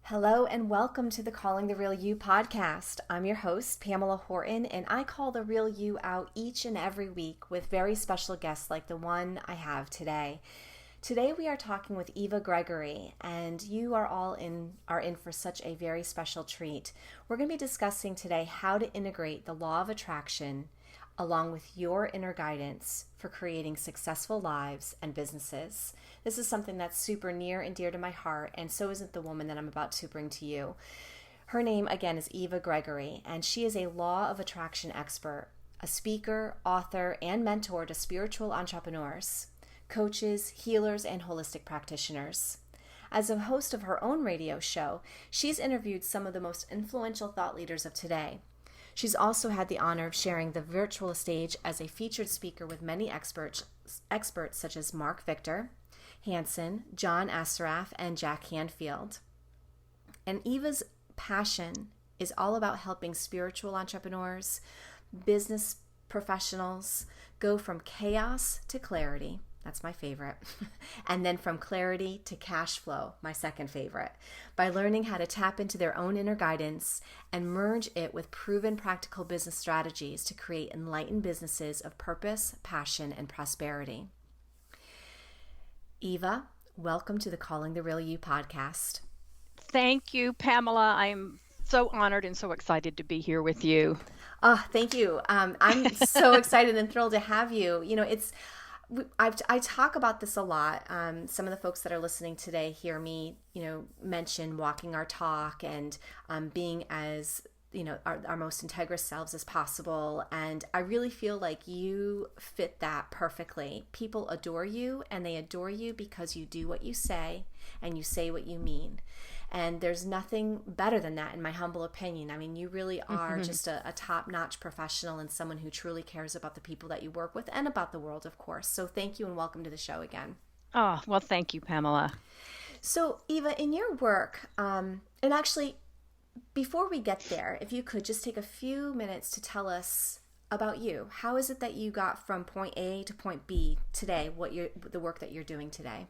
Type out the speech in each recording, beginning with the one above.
Hello and welcome to the Calling the Real You podcast. I'm your host, Pamella Horton, and I call the real you out each and every week with very special guests like the one I have today. Today we are talking with Eva Gregory, and you are all in for such a very special treat. We're going to be discussing today how to integrate the law of attraction along with your inner guidance for creating successful lives and businesses. This is something that's super near and dear to my heart, and so isn't the woman that I'm about to bring to you. Her name, again, is Eva Gregory, and she is a law of attraction expert, a speaker, author, and mentor to spiritual entrepreneurs, coaches, healers, and holistic practitioners. As a host of her own radio show, she's interviewed some of the most influential thought leaders of today. She's also had the honor of sharing the virtual stage as a featured speaker with many experts such as Mark Victor, Hansen, John Assaraf, and Jack Canfield. And Eva's passion is all about helping spiritual entrepreneurs, business professionals go from chaos to clarity. That's my favorite. And then from clarity to cash flow, my second favorite, by learning how to tap into their own inner guidance and merge it with proven practical business strategies to create enlightened businesses of purpose, passion, and prosperity. Eva, welcome to the Calling the Real You podcast. Thank you, Pamela. I'm so honored and so excited to be here with you. Oh, thank you. I'm so excited and thrilled to have you. I talk about this a lot. Some of the folks that are listening today hear me, mention walking our talk and being as, our most integrous selves as possible. And I really feel like you fit that perfectly. People adore you, and they adore you because you do what you say and you say what you mean. And there's nothing better than that, in my humble opinion. I mean, you really are just a top-notch professional and someone who truly cares about the people that you work with and about the world, of course. So thank you and welcome to the show again. Oh, well, thank you, Pamela. So, Eva, in your work, and actually, before we get there, if you could just take a few minutes to tell us about you. How is it that you got from point A to point B today, the work that you're doing today?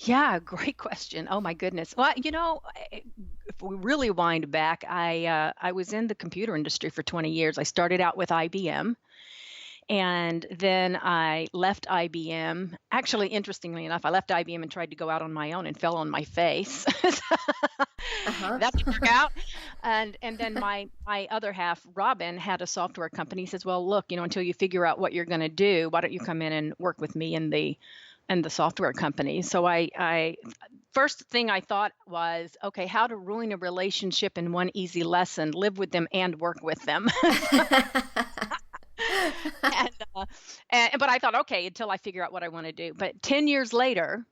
Yeah, great question. Oh my goodness. Well, if we really wind back, I was in the computer industry for 20 years. I started out with IBM, and then I left IBM. Actually, interestingly enough, I left IBM and tried to go out on my own and fell on my face. That didn't work out. And then my other half, Robin, had a software company. He says, well, look, until you figure out what you're going to do, why don't you come in and work with me in the software company. So I first thing I thought was, okay, how to ruin a relationship in one easy lesson: live with them and work with them. But I thought, okay, until I figure out what I want to do. But 10 years later,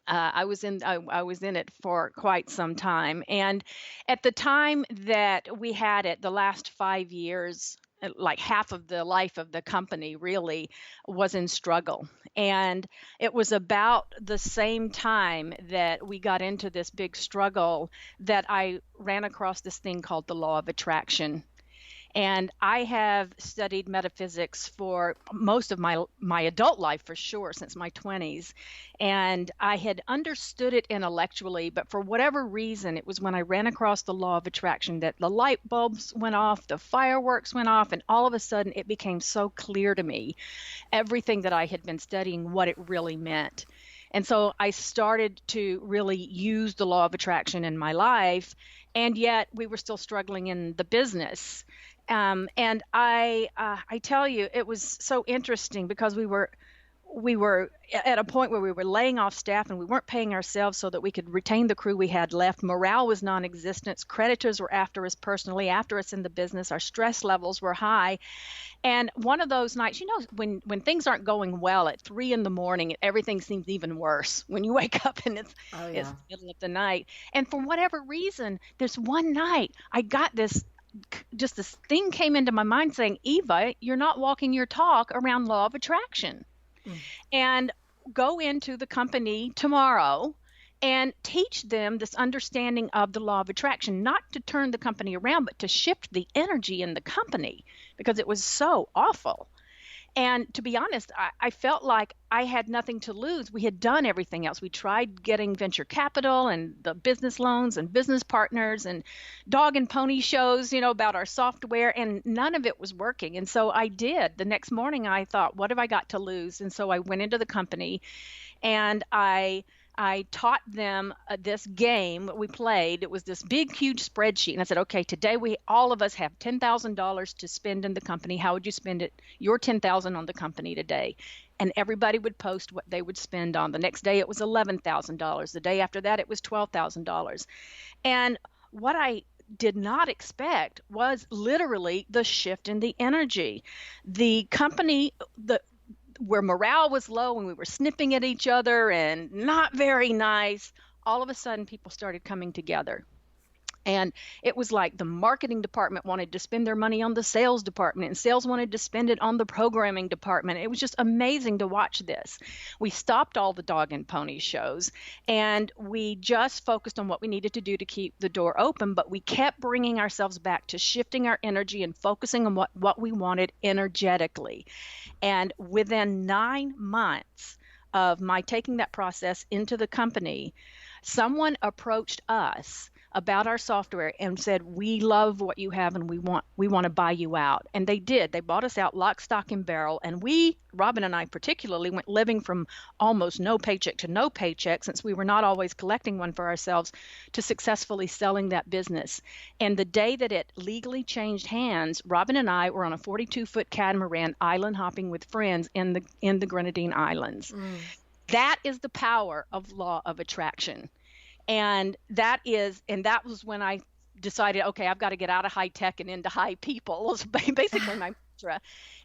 I was in it for quite some time. And at the time that we had it, the last 5 years, like half of the life of the company really was in struggle. And it was about the same time that we got into this big struggle that I ran across this thing called the law of attraction. And I have studied metaphysics for most of my adult life, for sure, since my 20s. And I had understood it intellectually, but for whatever reason, it was when I ran across the law of attraction that the light bulbs went off, the fireworks went off, and all of a sudden it became so clear to me, everything that I had been studying, what it really meant. And so I started to really use the law of attraction in my life, and yet we were still struggling in the business. And I tell you, it was so interesting because we were at a point where we were laying off staff and we weren't paying ourselves so that we could retain the crew we had left. Morale was non-existent. Creditors were after us personally, after us in the business. Our stress levels were high. And one of those nights, when things aren't going well at 3 a.m, everything seems even worse when you wake up and it's the middle of the night. And for whatever reason, this one night I got this thing came into my mind saying, Eva, you're not walking your talk around law of attraction. And go into the company tomorrow and teach them this understanding of the law of attraction, not to turn the company around, but to shift the energy in the company because it was so awful. And to be honest, I felt like I had nothing to lose. We had done everything else. We tried getting venture capital and the business loans and business partners and dog and pony shows, about our software, and none of it was working. And so I did. The next morning, I thought, what have I got to lose? And so I went into the company and I taught them this game we played. It was this big, huge spreadsheet. And I said, okay, today all of us have $10,000 to spend in the company. How would you spend it? Your $10,000 on the company today. And everybody would post what they would spend on. The next day it was $11,000. The day after that it was $12,000. And what I did not expect was literally the shift in the energy. The company, where morale was low and we were snipping at each other and not very nice, all of a sudden people started coming together. And it was like the marketing department wanted to spend their money on the sales department, and sales wanted to spend it on the programming department. It was just amazing to watch this. We stopped all the dog and pony shows, and we just focused on what we needed to do to keep the door open, but we kept bringing ourselves back to shifting our energy and focusing on what we wanted energetically. And within 9 months of my taking that process into the company, someone approached us about our software and said, we love what you have and we want to buy you out. And they did. They bought us out lock, stock, and barrel. And Robin and I particularly, went living from almost no paycheck to no paycheck, since we were not always collecting one for ourselves, to successfully selling that business. And the day that it legally changed hands, Robin and I were on a 42-foot catamaran island hopping with friends in the Grenadine Islands. That is the power of law of attraction. And that was when I decided, okay, I've got to get out of high tech and into high people. It was basically my mantra.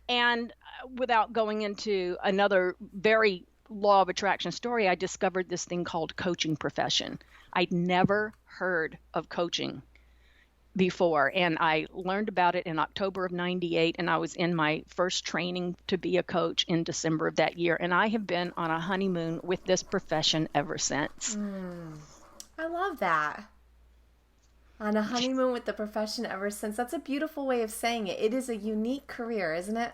And without going into another very law of attraction story, I discovered this thing called coaching profession. I'd never heard of coaching before. And I learned about it in October of 98. And I was in my first training to be a coach in December of that year. And I have been on a honeymoon with this profession ever since. I love that. On a honeymoon with the profession ever since. That's a beautiful way of saying it. It is a unique career, isn't it?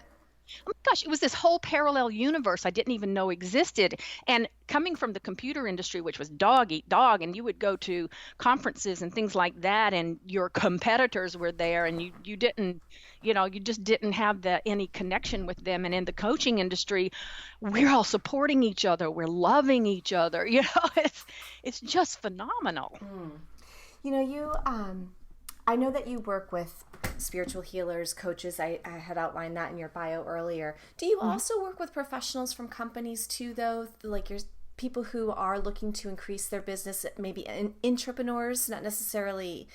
Oh my gosh, it was this whole parallel universe I didn't even know existed. And coming from the computer industry, which was dog eat dog, and you would go to conferences and things like that, and your competitors were there, and you didn't, you just didn't have any connection with them. And in the coaching industry, we're all supporting each other, we're loving each other. It's just phenomenal. I know that you work with spiritual healers, coaches. I had outlined that in your bio earlier. Do you also work with professionals from companies too, though? Like your people who are looking to increase their business, maybe entrepreneurs, not necessarily.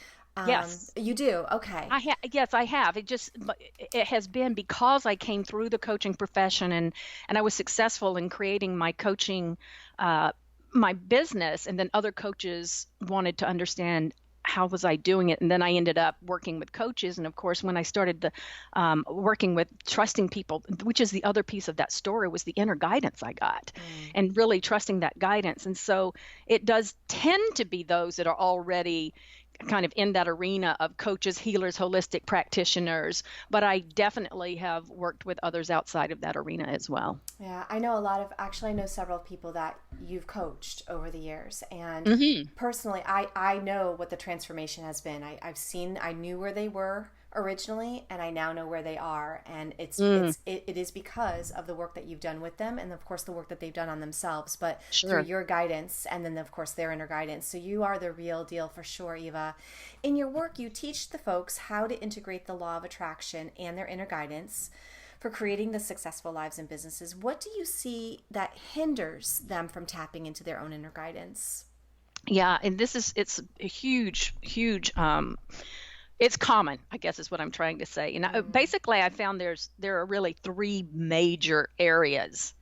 Yes. You do? Okay. Yes, I have. It has been because I came through the coaching profession and I was successful in creating my coaching, my business, and then other coaches wanted to understand how was I doing it? And then I ended up working with coaches. And of course, when I started working with trusting people, which is the other piece of that story, was the inner guidance I got and really trusting that guidance. And so it does tend to be those that are already kind of in that arena of coaches, healers, holistic practitioners, but I definitely have worked with others outside of that arena as well. Yeah, I know several people that you've coached over the years, and personally, I know what the transformation has been. I knew where they were originally, and I now know where they are, and it is because of the work that you've done with them, and of course the work that they've done on themselves, but through your guidance, and then of course their inner guidance. So you are the real deal for sure, Eva. In your work, you teach the folks how to integrate the law of attraction and their inner guidance for creating the successful lives and businesses. What do you see that hinders them from tapping into their own inner guidance? Yeah, and it's a huge it's common, I guess is what I'm trying to say. Basically, I found there are really 3 major areas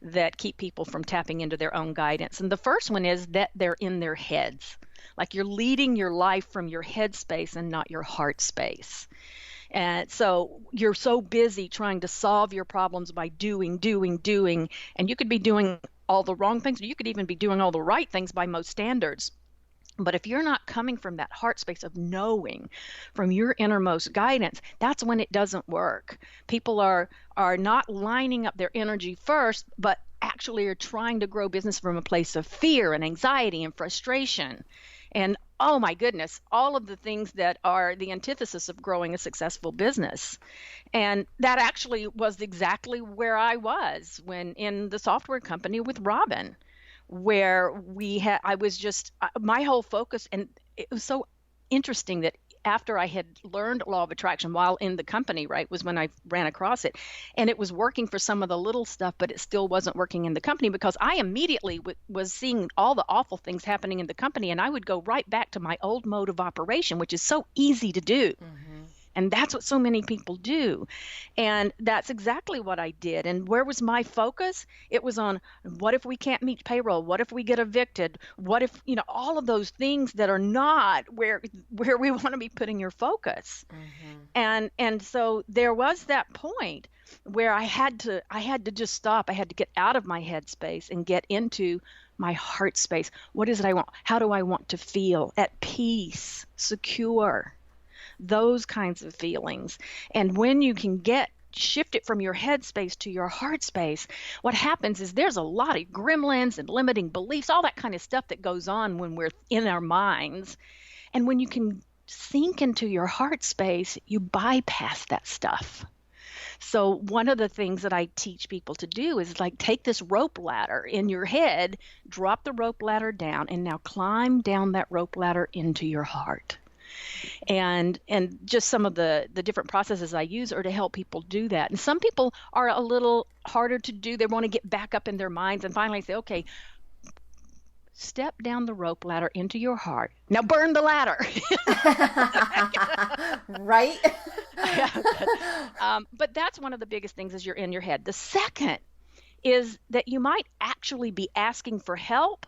that keep people from tapping into their own guidance. And the first one is that they're in their heads. Like you're leading your life from your head space and not your heart space. And so you're so busy trying to solve your problems by doing, and you could be doing all the wrong things, or you could even be doing all the right things by most standards. But if you're not coming from that heart space of knowing, from your innermost guidance, that's when it doesn't work. People are not lining up their energy first, but actually are trying to grow business from a place of fear and anxiety and frustration. And oh my goodness, all of the things that are the antithesis of growing a successful business. And that actually was exactly where I was when in the software company with Robin, where I was just, my whole focus, and it was so interesting that after I had learned law of attraction while in the company, right, was when I ran across it. And it was working for some of the little stuff, but it still wasn't working in the company because I immediately was seeing all the awful things happening in the company. And I would go right back to my old mode of operation, which is so easy to do. Mm-hmm. And that's what so many people do. And that's exactly what I did. And where was my focus? It was on, what if we can't meet payroll? What if we get evicted? What if, all of those things that are not where we want to be putting your focus. Mm-hmm. And so there was that point where I had to just stop. I had to get out of my head space and get into my heart space. What is it I want? How do I want to feel? At peace, secure. Those kinds of feelings. And when you can shift it from your head space to your heart space, what happens is there's a lot of gremlins and limiting beliefs, all that kind of stuff that goes on when we're in our minds. And when you can sink into your heart space, you bypass that stuff. So one of the things that I teach people to do is like take this rope ladder in your head, drop the rope ladder down, and now climb down that rope ladder into your heart. And just some of the different processes I use are to help people do that. And some people are a little harder to do. They want to get back up in their minds and finally say, okay, step down the rope ladder into your heart. Now burn the ladder. Right? But that's one of the biggest things is you're in your head. The second is that you might actually be asking for help,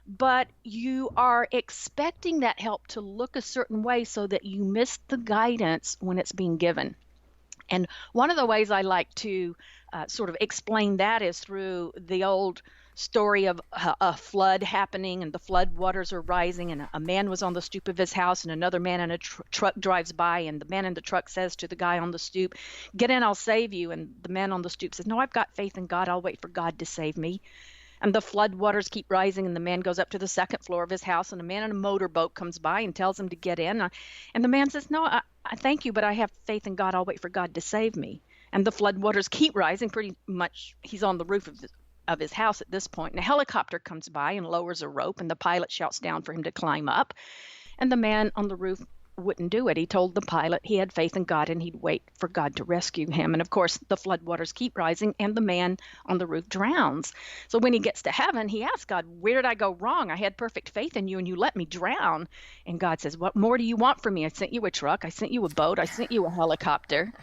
but you are expecting that help to look a certain way so that you miss the guidance when it's being given. And one of the ways I like to sort of explain that is through the old story of a flood happening, and the flood waters are rising, and a man was on the stoop of his house, and another man in a truck drives by, and the man in the truck says to the guy on the stoop, "Get in, I'll save you." And the man on the stoop says, "No, I've got faith in God. I'll wait for God to save me." And the flood waters keep rising, and the man goes up to the second floor of his house, and a man in a motorboat comes by and tells him to get in. And the man says, "No, I thank you, but I have faith in God. I'll wait for God to save me." And the flood waters keep rising. Pretty much he's on the roof of his house at this point. And a helicopter comes by and lowers a rope, and the pilot shouts down for him to climb up. And the man on the roof wouldn't do it. He told the pilot he had faith in God and he'd wait for God to rescue him. And of course, the floodwaters keep rising and the man on the roof drowns. So when he gets to heaven, he asks God, "Where did I go wrong? I had perfect faith in you and you let me drown." And God says, "What more do you want from me? I sent you a truck. I sent you a boat. I sent you a helicopter."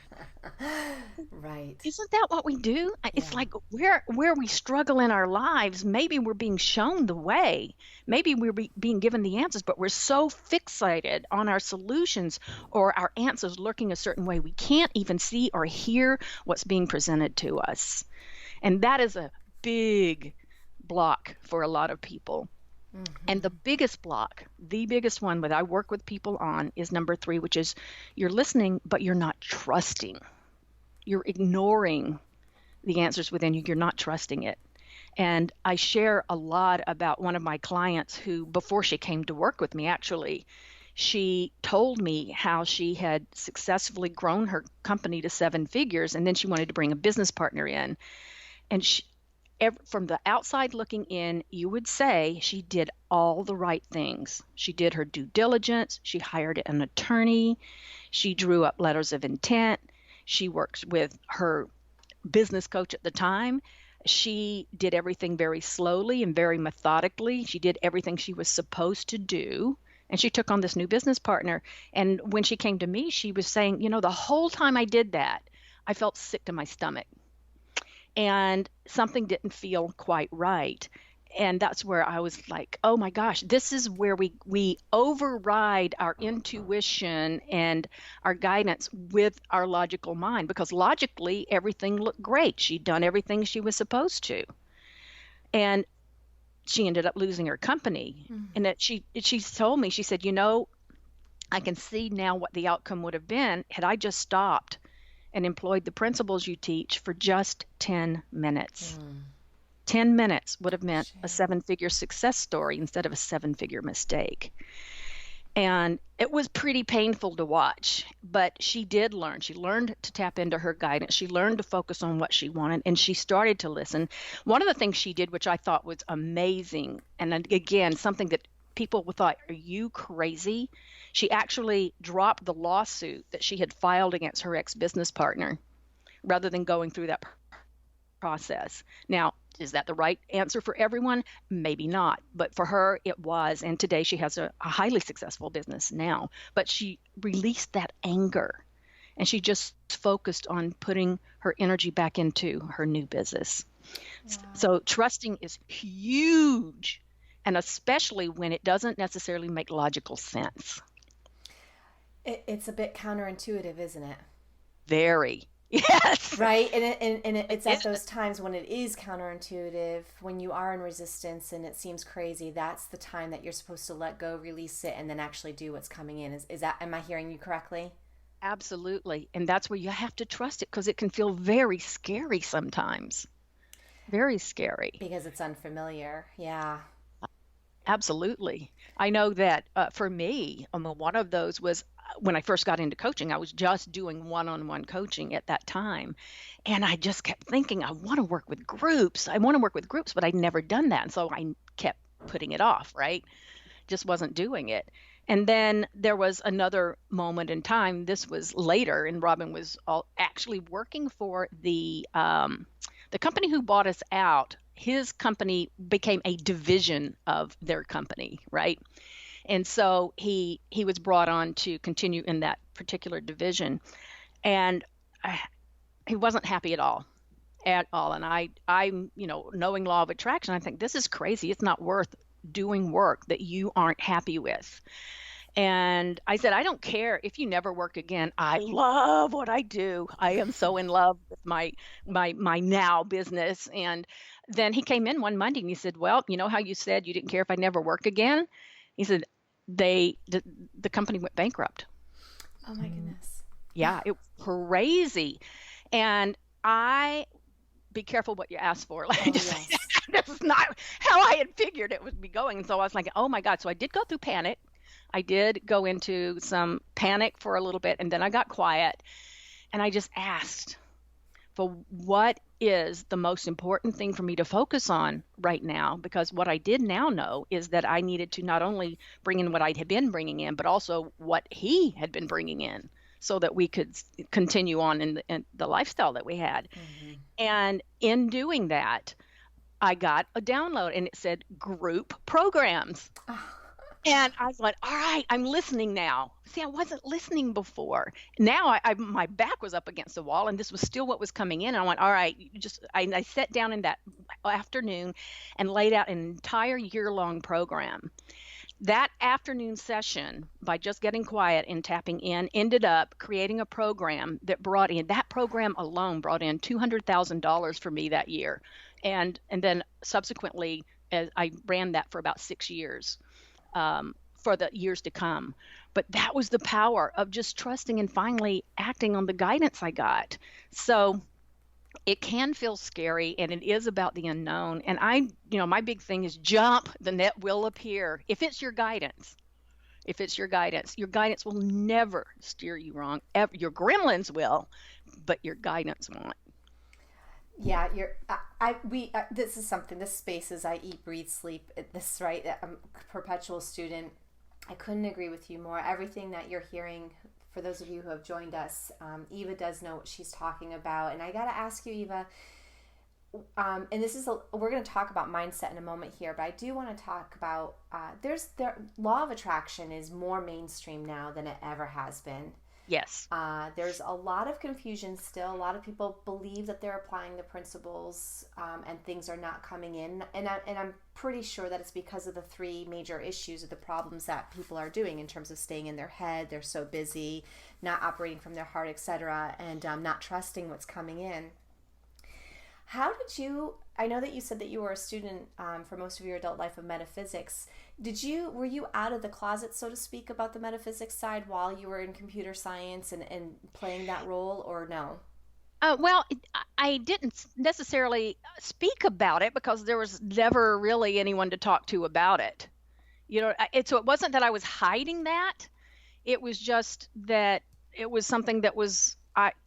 Right. Isn't that what we do? It's like where we struggle in our lives, maybe we're being shown the way. Maybe we're being given the answers, but we're so fixated on our solutions or our answers looking a certain way, we can't even see or hear what's being presented to us. And that is a big block for a lot of people. Mm-hmm. And the biggest one that I work with people on is number 3, which is you're listening, but you're not trusting. You're ignoring the answers within you. You're not trusting it. And I share a lot about one of my clients who, before she came to work with me, actually, she told me how she had successfully grown her company to 7 figures, and then she wanted to bring a business partner in. And from the outside looking in, you would say she did all the right things. She did her due diligence. She hired an attorney. She drew up letters of intent. She worked with her business coach at the time. She did everything very slowly and very methodically. She did everything she was supposed to do. And she took on this new business partner. And when she came to me, she was saying, the whole time I did that, I felt sick to my stomach. And something didn't feel quite right. And that's where I was like, oh my gosh, this is where we override our intuition and our guidance with our logical mind, because logically everything looked great. She'd done everything she was supposed to. And she ended up losing her company. And that she told me, she said, I can see now what the outcome would have been had I just stopped and employed the principles you teach for just 10 minutes. 10 minutes would have meant a 7-figure success story instead of a 7-figure mistake. And it was pretty painful to watch, but she did learn. She learned to tap into her guidance. She learned to focus on what she wanted, and she started to listen. One of the things she did, which I thought was amazing, and again, something that people thought, are you crazy? She actually dropped the lawsuit that she had filed against her ex-business partner rather than going through that process. Now, is that the right answer for everyone? Maybe not. But for her, it was. And today she has a highly successful business now. But she released that anger and she just focused on putting her energy back into her new business. Wow. So trusting is huge. And especially when it doesn't necessarily make logical sense. It's a bit counterintuitive, isn't it? Very. Yes. Right. And it's at those times when it is counterintuitive, when you are in resistance and it seems crazy, that's the time that you're supposed to let go, release it, and then actually do what's coming in. Is that, am I hearing you correctly? Absolutely. And that's where you have to trust it, because it can feel very scary sometimes. Very scary. Because it's unfamiliar. Yeah. Absolutely. I know that for me, one of those was when I first got into coaching. I was just doing one-on-one coaching at that time. And I just kept thinking, I want to work with groups. But I'd never done that. And so I kept putting it off, right? Just wasn't doing it. And then there was another moment in time. This was later, and Robin was actually working for the company who bought us out. His company became a division of their company, right? And so he was brought on to continue in that particular division, and he wasn't happy at all. And I'm knowing law of attraction, I think this is crazy. It's not worth doing work that you aren't happy with. And I said, I don't care if you never work again. I love what I do. I am so in love with my now business. And then he came in one Monday and he said, well, you know how you said you didn't care if I never work again? He said, the company went bankrupt. Oh my goodness. Yeah, it was crazy. And be careful what you ask for. Like, yes. This is not how I had figured it would be going. And so I was like, oh my God. So I did go through panic. I did go into some panic for a little bit, and then I got quiet, and I just asked for what is the most important thing for me to focus on right now, because what I did now know is that I needed to not only bring in what I had been bringing in, but also what he had been bringing in, so that we could continue on in the lifestyle that we had. Mm-hmm. And in doing that, I got a download, and it said group programs. And I was like, all right, I'm listening now. See, I wasn't listening before. Now my back was up against the wall, and this was still what was coming in. And I went, all right, I sat down in that afternoon and laid out an entire year-long program. That afternoon session, by just getting quiet and tapping in, ended up creating a program that that program alone brought in $200,000 for me that year. And then subsequently, I ran that for about 6 years. For the years to come. But that was the power of just trusting and finally acting on the guidance I got. So it can feel scary, and it is about the unknown. And my big thing is jump, the net will appear. If it's your guidance, your guidance will never steer you wrong. Your gremlins will, but your guidance won't. Yeah, this is something, this space is I eat, breathe, sleep. This, right? I'm a perpetual student. I couldn't agree with you more. Everything that you're hearing, for those of you who have joined us, Eva does know what she's talking about. And I got to ask you, Eva, and we're going to talk about mindset in a moment here, but I do want to talk about, law of attraction is more mainstream now than it ever has been. Yes. There's a lot of confusion still. A lot of people believe that they're applying the principles and things are not coming in. And I'm pretty sure that it's because of the three major issues or the problems that people are doing in terms of staying in their head. They're so busy, not operating from their heart, etc., and not trusting what's coming in. How did you, I know that you said that you were a student for most of your adult life of metaphysics. Were you out of the closet, so to speak, about the metaphysics side while you were in computer science and playing that role, or no? Well, I didn't necessarily speak about it because there was never really anyone to talk to about it. So it wasn't that I was hiding that. It was just that it was something that was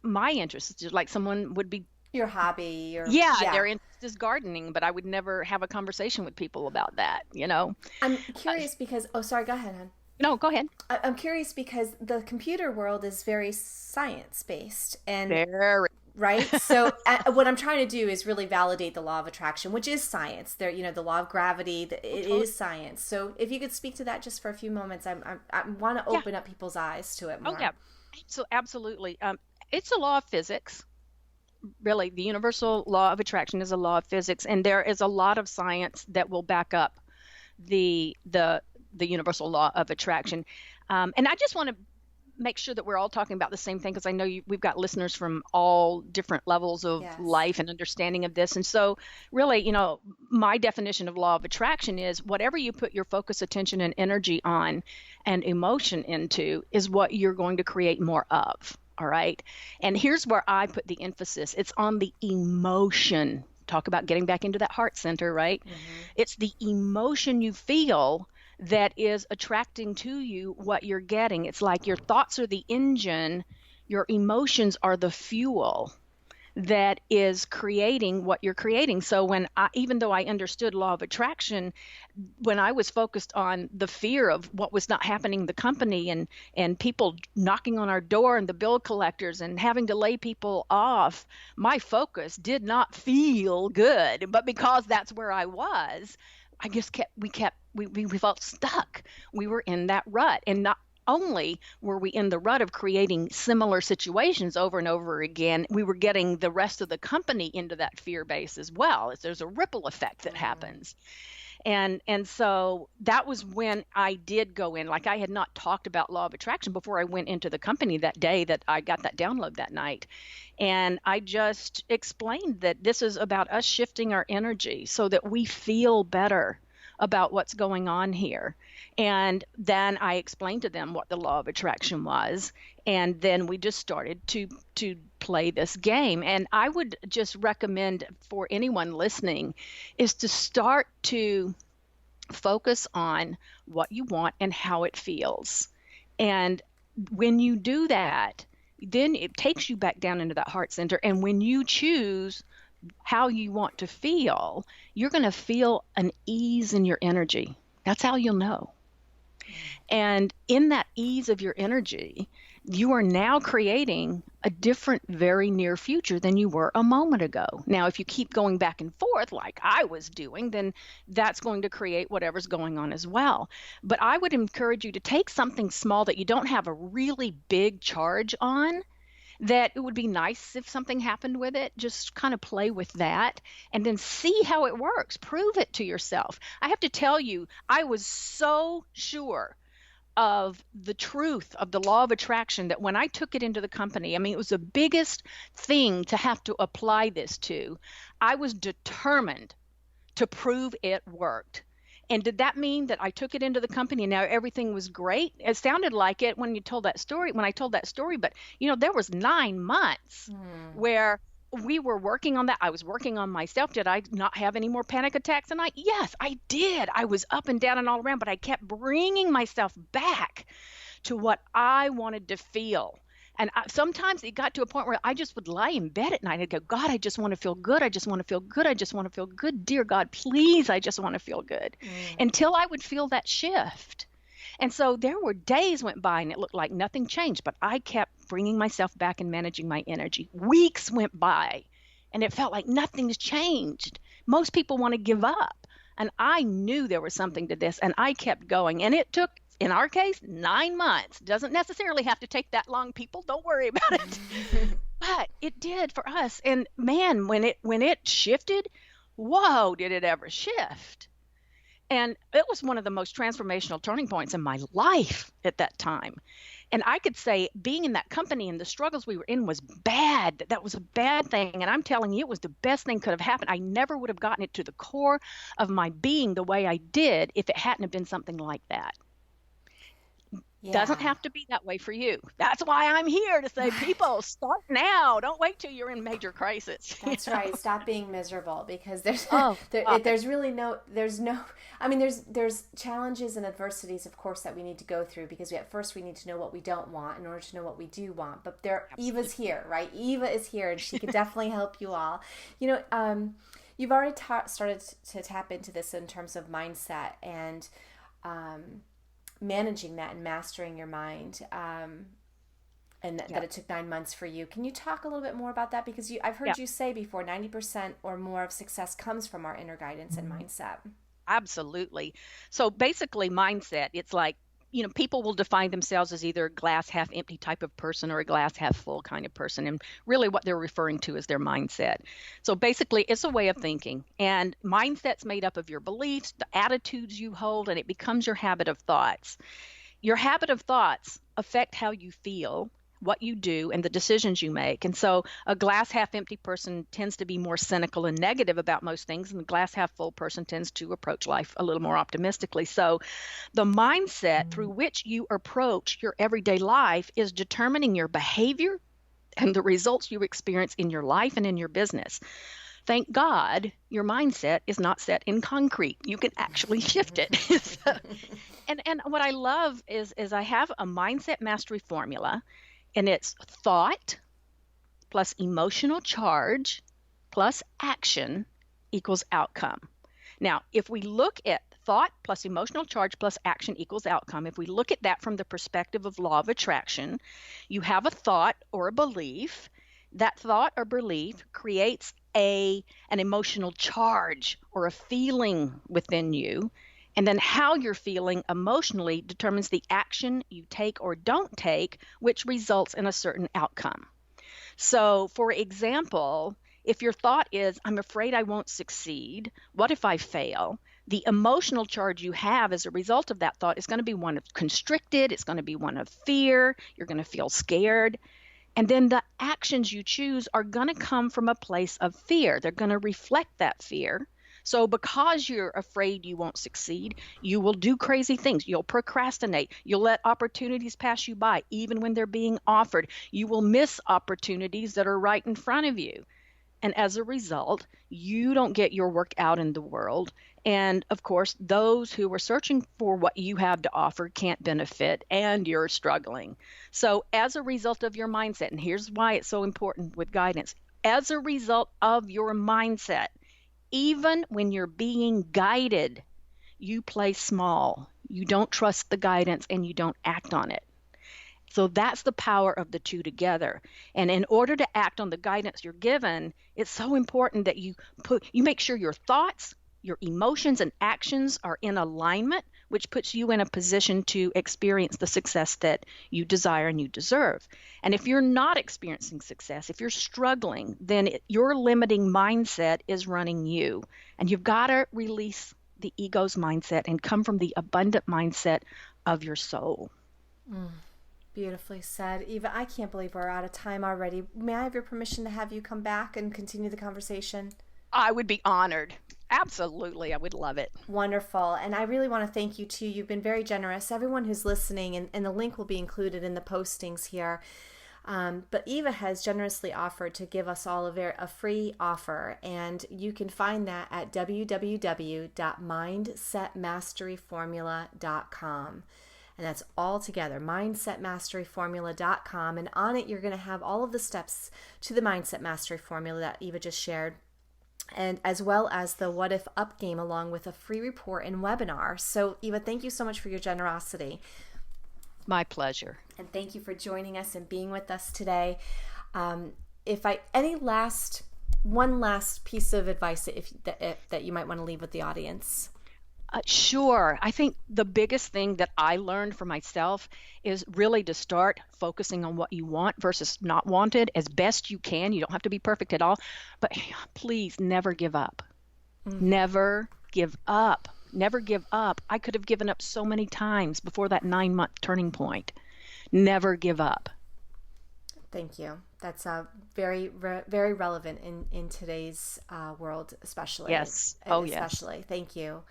my interest. Just like someone would be, Your hobby, yeah, yeah. their interest is gardening, but I would never have a conversation with people about that. I'm Uh, curious because, oh, sorry, go ahead, hon. no, go ahead. I'm curious because the computer world is very science based, and Very. right. So what I'm trying to do is really validate the law of attraction, which is science. There, the law of gravity. It Totally. is science. So if you could speak to that just for a few moments, I want to Yeah. open up people's eyes to it Oh, more. yeah. So absolutely. It's a law of physics. Really, the universal law of attraction is a law of physics, and there is a lot of science that will back up the universal law of attraction. And I just want to make sure that we're all talking about the same thing, because I know we've got listeners from all different levels of Yes. life and understanding of this. And so really, my definition of law of attraction is whatever you put your focus, attention, and energy on and emotion into is what you're going to create more of. All right. And here's where I put the emphasis. It's on the emotion. Talk about getting back into that heart center, right? Mm-hmm. It's the emotion you feel that is attracting to you what you're getting. It's like your thoughts are the engine, your emotions are the fuel that is creating what you're creating. So even though I understood law of attraction, when I was focused on the fear of what was not happening in the company, and people knocking on our door and the bill collectors and having to lay people off, my focus did not feel good. But because that's where I was, I just we felt stuck. We were in that rut, and not only were we in the rut of creating similar situations over and over again, we were getting the rest of the company into that fear base as well. There's a ripple effect that Mm-hmm. happens. And so that was when I did go in. Like, I had not talked about law of attraction before I went into the company that day that I got that download that night. And I just explained that this is about us shifting our energy so that we feel better about what's going on here. And then I explained to them what the law of attraction was. And then we just started to play this game. And I would just recommend for anyone listening is to start to focus on what you want and how it feels. And when you do that, then it takes you back down into that heart center. And when you choose how you want to feel, you're going to feel an ease in your energy. That's how you'll know. And in that ease of your energy, you are now creating a different, very near future than you were a moment ago. Now, if you keep going back and forth like I was doing, then that's going to create whatever's going on as well. But I would encourage you to take something small that you don't have a really big charge on, that it would be nice if something happened with it. Just kind of play with that and then see how it works. Prove it to yourself. I have to tell you, I was so sure of the truth of the law of attraction that when I took it into the company, I mean, it was the biggest thing to have to apply this to. I was determined to prove it worked. And did that mean that I took it into the company and now everything was great? It sounded like it when I told that story, but there was 9 months Mm. where we were working on that. I was working on myself. Did I not have any more panic attacks? And yes, I did. I was up and down and all around, but I kept bringing myself back to what I wanted to feel. And sometimes it got to a point where I just would lie in bed at night and go, God, I just want to feel good. I just want to feel good. I just want to feel good. Dear God, please, I just want to feel good. Mm. Until I would feel that shift. And so there were days went by and it looked like nothing changed, but I kept bringing myself back and managing my energy. Weeks went by and it felt like nothing's changed. Most people want to give up. And I knew there was something to this, and I kept going. And it took, in our case, 9 months. Doesn't necessarily have to take that long, people. Don't worry about it. But it did for us. And man, when it shifted, whoa, did it ever shift. And it was one of the most transformational turning points in my life at that time. And I could say being in that company and the struggles we were in was bad. That was a bad thing. And I'm telling you, it was the best thing could have happened. I never would have gotten it to the core of my being the way I did if it hadn't have been something like that. Yeah. Doesn't have to be that way for you. That's why I'm here to say, people, start now. Don't wait till you're in major crisis. That's right. Stop being miserable, because there's there's challenges and adversities, of course, that we need to go through, because at first we need to know what we don't want in order to know what we do want. But Eva's here, right? Eva is here, and she can definitely help you all. You've already started to tap into this in terms of mindset and managing that and mastering your mind, that it took 9 months for you. Can you talk a little bit more about that? Because I've heard you say before, 90% or more of success comes from our inner guidance and mindset. Absolutely. So basically mindset, it's like, people will define themselves as either a glass half empty type of person or a glass half full kind of person. And really what they're referring to is their mindset. So basically it's a way of thinking, and mindset's made up of your beliefs, the attitudes you hold, and it becomes your habit of thoughts. Your habit of thoughts affect how you feel, what you do, and the decisions you make. And so a glass half empty person tends to be more cynical and negative about most things, and the glass half full person tends to approach life a little more optimistically. So the mindset through which you approach your everyday life is determining your behavior and the results you experience in your life and in your business. Thank God your mindset is not set in concrete. You can actually shift it. And what I love is I have a mindset mastery formula. And it's thought plus emotional charge plus action equals outcome. Now, if we look at thought plus emotional charge plus action equals outcome, if we look at that from the perspective of law of attraction, you have a thought or a belief. That thought or belief creates an emotional charge or a feeling within you. And then how you're feeling emotionally determines the action you take or don't take, which results in a certain outcome. So, for example, if your thought is, I'm afraid I won't succeed, what if I fail? The emotional charge you have as a result of that thought is going to be one of constricted, it's going to be one of fear, you're going to feel scared. And then the actions you choose are going to come from a place of fear. They're going to reflect that fear. So because you're afraid you won't succeed, you will do crazy things. You'll procrastinate. You'll let opportunities pass you by, even when they're being offered. You will miss opportunities that are right in front of you. And as a result, you don't get your work out in the world. And of course, those who are searching for what you have to offer can't benefit, and you're struggling. So as a result of your mindset, and here's why it's so important with guidance, as a result of your mindset, even when you're being guided, you play small. You don't trust the guidance and you don't act on it. So that's the power of the two together. And in order to act on the guidance you're given, it's so important that you make sure your thoughts, your emotions, and actions are in alignment, which puts you in a position to experience the success that you desire and you deserve. And if you're not experiencing success, if you're struggling, then your limiting mindset is running you. And you've got to release the ego's mindset and come from the abundant mindset of your soul. Beautifully said. Eva, I can't believe we're out of time already. May I have your permission to have you come back and continue the conversation? I would be honored. Absolutely. I would love it. Wonderful. And I really want to thank you too. You've been very generous. Everyone who's listening, and the link will be included in the postings here. But Eva has generously offered to give us all a free offer, and you can find that at www.mindsetmasteryformula.com. And that's all together, mindsetmasteryformula.com. And on it, you're going to have all of the steps to the Mindset Mastery Formula that Eva just shared, and as well as the What If Up game, along with a free report and webinar. So Eva, thank you so much for your generosity. My pleasure. And thank you for joining us and being with us today. One last piece of advice that you might want to leave with the audience. Sure. I think the biggest thing that I learned for myself is really to start focusing on what you want versus not wanted as best you can. You don't have to be perfect at all, but please never give up. Never give up. Never give up. I could have given up so many times before that 9-month turning point. never give up. Thank you. That's very, very relevant in today's world, especially. Yes. Especially. Yes. Thank you.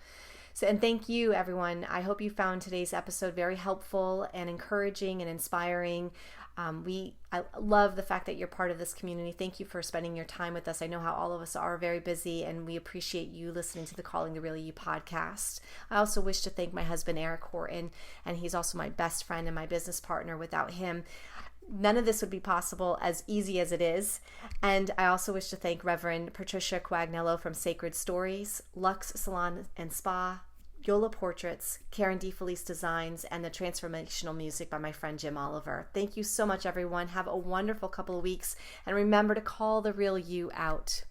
So, and thank you, everyone. I hope you found today's episode very helpful and encouraging and inspiring. I love the fact that you're part of this community. Thank you for spending your time with us. I know how all of us are very busy, and we appreciate you listening to the Calling the Real You podcast. I also wish to thank my husband, Eric Horton, and he's also my best friend and my business partner. Without him, none of this would be possible, as easy as it is. And I also wish to thank Reverend Patricia Quagnello from Sacred Stories, Lux Salon and Spa, Yola Portraits, Karen DeFelice Designs, and the transformational music by my friend Jim Oliver. Thank you so much, everyone. Have a wonderful couple of weeks, and remember to call the real you out.